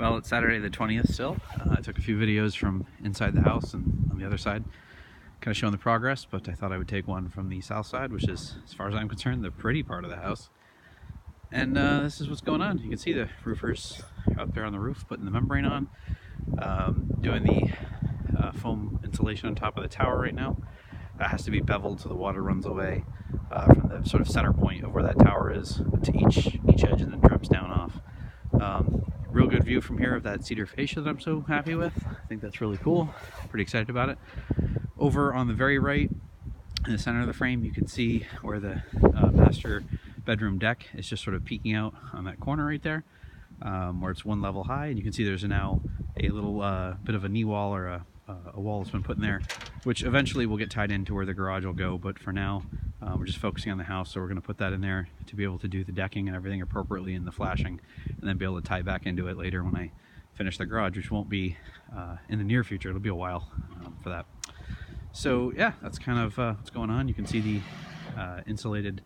Well, it's Saturday the 20th still. I took a few videos from inside the house and on the other side, kind of showing the progress, but I thought I would take one from the south side, which is, as far as I'm concerned, the pretty part of the house. And this is what's going on. You can see the roofers out there on the roof putting the membrane on, doing the foam insulation on top of the tower right now. That has to be beveled so the water runs away from the sort of center point of where that tower is to each edge and then drips down off. Real good view from here of that cedar fascia that I'm so happy with. I think that's really cool. Pretty excited about it. Over on the very right, in the center of the frame, you can see where the master bedroom deck is just sort of peeking out on that corner right there, where it's one level high, and you can see there's now a little bit of a knee wall or a wall that's been put in there, which eventually will get tied into where the garage will go, but for now we're just focusing on the house, so we're going to put that in there to be able to do the decking and everything appropriately in the flashing, and then be able to tie back into it later when I finish the garage, which won't be in the near future. It'll be a while for that. So yeah, that's kind of what's going on. You can see the insulated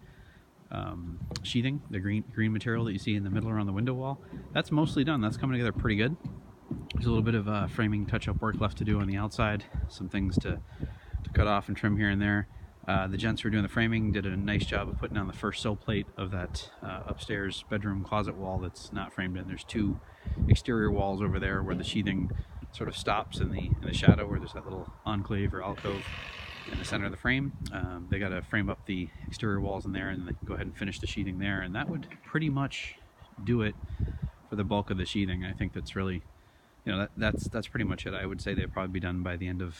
sheathing, the green material that you see in the middle around the window wall. That's mostly done. That's coming together pretty good. There's a little bit of framing touch-up work left to do on the outside, some things to cut off and trim here and there. The gents who are doing the framing did a nice job of putting down the first sill plate of that upstairs bedroom closet wall that's not framed in. There's two exterior walls over there where the sheathing sort of stops in the shadow, where there's that little enclave or alcove in the center of the frame. They got to frame up the exterior walls in there and then go ahead and finish the sheathing there, and that would pretty much do it for the bulk of the sheathing. I think that's really, you know, that's pretty much it. I would say they'll probably be done by the end of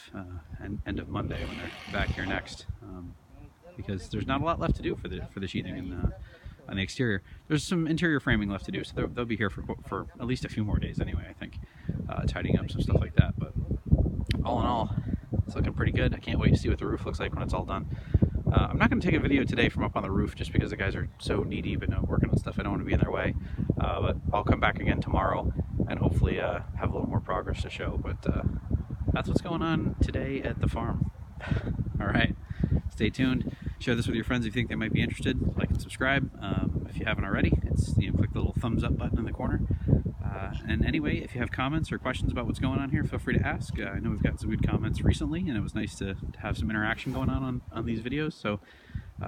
Monday when they're back here next, because there's not a lot left to do for the sheathing and on the exterior. There's some interior framing left to do, so they'll be here for at least a few more days anyway, I think, tidying up some stuff like that. But all in all, it's looking pretty good. I can't wait to see what the roof looks like when it's all done. I'm not going to take a video today from up on the roof just because the guys are so knee-deep and working on stuff. I don't want to be in their way, but I'll come back again tomorrow and hopefully have a little more progress to show. But that's what's going on today at the farm. All right, stay tuned. Share this with your friends if you think they might be interested. Like and subscribe if you haven't already. It's, you know, click the little thumbs up button in the corner. And anyway, if you have comments or questions about what's going on here, feel free to ask. I know we've got some good comments recently, and it was nice to have some interaction going on these videos. So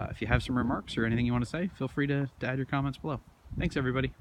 if you have some remarks or anything you want to say, feel free to add your comments below. Thanks, everybody.